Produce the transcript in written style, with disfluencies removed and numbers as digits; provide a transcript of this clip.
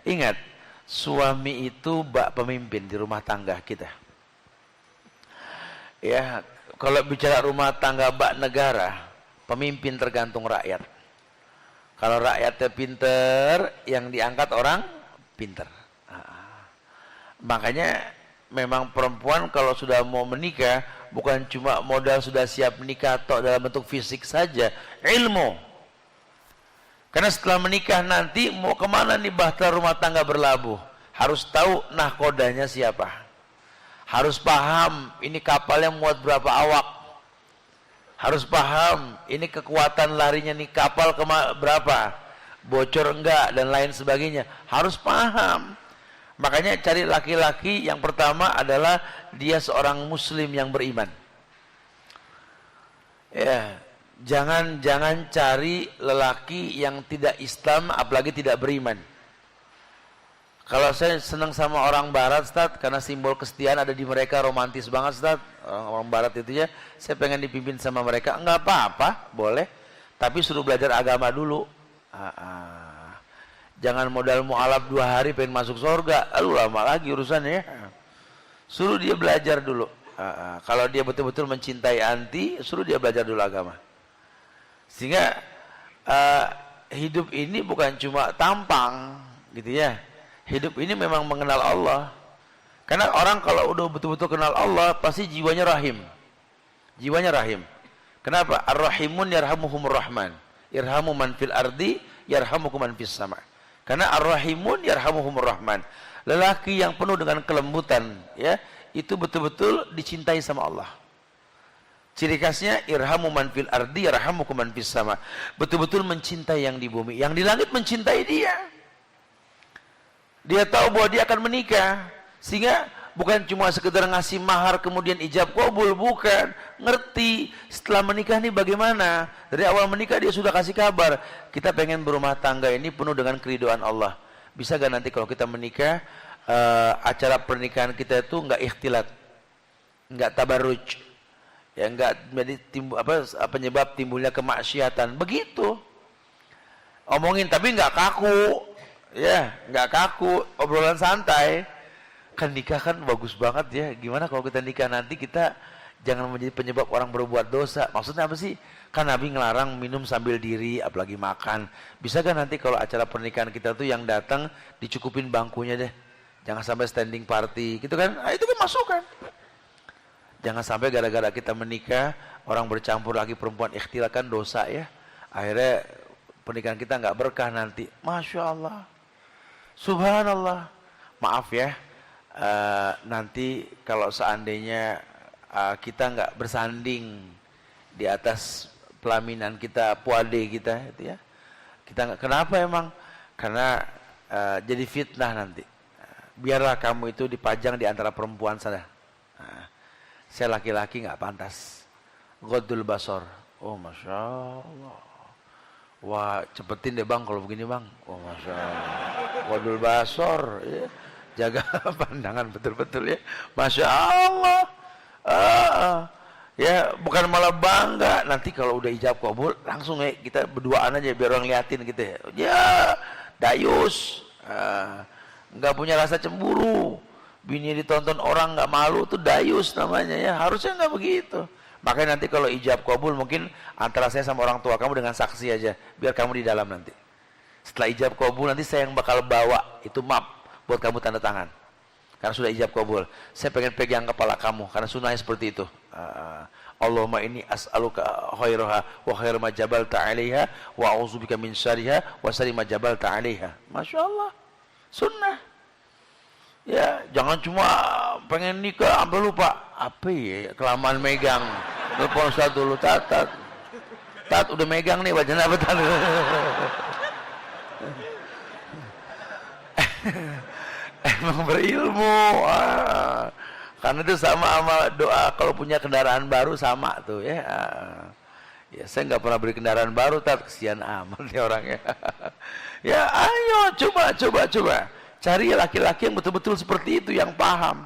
Ingat, suami itu bak pemimpin di rumah tangga kita. Ya, kalau bicara rumah tangga bak negara, pemimpin tergantung rakyat. Kalau rakyatnya pinter, yang diangkat orang pinter. Makanya memang perempuan kalau sudah mau menikah, bukan cuma modal sudah siap menikah atau dalam bentuk fisik saja, ilmu. Karena setelah menikah nanti mau kemana nih bahtera rumah tangga berlabuh, harus tahu nahkodanya siapa, harus paham ini kapalnya muat berapa awak, harus paham ini kekuatan larinya nih kapal berapa, bocor enggak dan lain sebagainya, harus paham. Makanya cari laki-laki yang pertama adalah dia seorang muslim yang beriman. Ya, jangan cari lelaki yang tidak Islam apalagi tidak beriman. Kalau saya senang sama orang barat, Ustaz, karena simbol kesetiaan ada di mereka, romantis banget, Ustaz. Orang barat itu ya, saya pengen dipimpin sama mereka. Enggak apa-apa, boleh. Tapi suruh belajar agama dulu. Jangan modal mu'alaf 2 hari pengen masuk surga. Aduh, lama lagi urusannya ya. Suruh dia belajar dulu. Kalau dia betul-betul mencintai anti, suruh dia belajar dulu agama. Sehingga hidup ini bukan cuma tampang gitu ya. Hidup ini memang mengenal Allah. Karena orang kalau udah betul-betul kenal Allah, pasti jiwanya rahim. Jiwanya rahim. Kenapa? Ar-rahimun yarhamuhumur rahman. Irhamu man fil ardi yarhamukum man fis sama. Karena ar-rahimun yarhamuhumur rahman. Lelaki yang penuh dengan kelembutan, ya, itu betul-betul dicintai sama Allah. Ciri khasnya irhamu man fil ardi yarhamukum man fis sama. Betul-betul mencintai yang di bumi, yang di langit mencintai dia. Dia tahu bahwa dia akan menikah, sehingga bukan cuma sekedar ngasih mahar kemudian ijab kabul, bukan. Ngerti setelah menikah nih bagaimana. Dari awal menikah dia sudah kasih kabar, kita pengen berumah tangga ini penuh dengan keridhaan Allah. Bisa gak nanti kalau kita menikah, acara pernikahan kita itu nggak ikhtilat, nggak tabarruj, ya, nggak menjadi penyebab timbulnya kemaksiatan. Begitu omongin, tapi nggak kaku, ya, nggak kaku, obrolan santai. Kan nikah kan bagus banget ya. Gimana kalau kita nikah nanti kita jangan menjadi penyebab orang berbuat dosa. Maksudnya apa sih? Kan Nabi ngelarang minum sambil diri, apalagi makan. Bisa kan nanti kalau acara pernikahan kita tuh yang datang dicukupin bangkunya deh. Jangan sampai standing party, gitu kan? Itu kan masukan. Jangan sampai gara-gara kita menikah orang bercampur laki perempuan, ikhtilat kan dosa ya. Akhirnya pernikahan kita nggak berkah nanti. Masya Allah, Subhanallah. Maaf ya. Nanti kalau seandainya kita nggak bersanding di atas pelaminan kita, puade kita, itu ya, kita nggak. Kenapa emang? Karena jadi fitnah nanti. Biarlah kamu itu dipajang di antara perempuan sana. Saya laki-laki nggak pantas. Ghaddul basar. Oh masya Allah. Wah cepetin deh bang kalau begini bang. Oh masya Allah. Ghaddul basar. Ya. Jaga pandangan betul-betul ya. Masya Allah. Ya bukan malah bangga. Nanti kalau udah ijab kabul langsung ya kita berduaan aja biar orang liatin gitu ya. Ya dayus. Nggak punya rasa cemburu. Bini ditonton orang nggak malu tuh dayus namanya ya. Harusnya nggak begitu. Makanya nanti kalau ijab kabul mungkin antara saya sama orang tua kamu dengan saksi aja. Biar kamu di dalam nanti. Setelah ijab kabul nanti saya yang bakal bawa itu map buat kamu tanda tangan. Karena sudah ijab kabul. Saya pengen pegang kepala kamu karena sunnahnya seperti itu. Allahumma inni as'aluka khairaha wa khair ma jabalta 'alaiha wa a'udzubika min syarriha wa syarri ma jabalta 'alaiha. Masya Allah. Sunnah. Ya, jangan cuma pengen nikah sampai lupa. Apa ya? Kelamaan megang. Telepon Ustaz dulu, tat. Tat udah megang nih bacanya apa tat? Emang berilmu. Karena itu sama doa kalau punya kendaraan baru sama tuh ya. Ya saya nggak pernah beli kendaraan baru, tat, kesian amat nih orangnya. Ya ayo coba. Cari laki-laki yang betul-betul seperti itu, yang paham.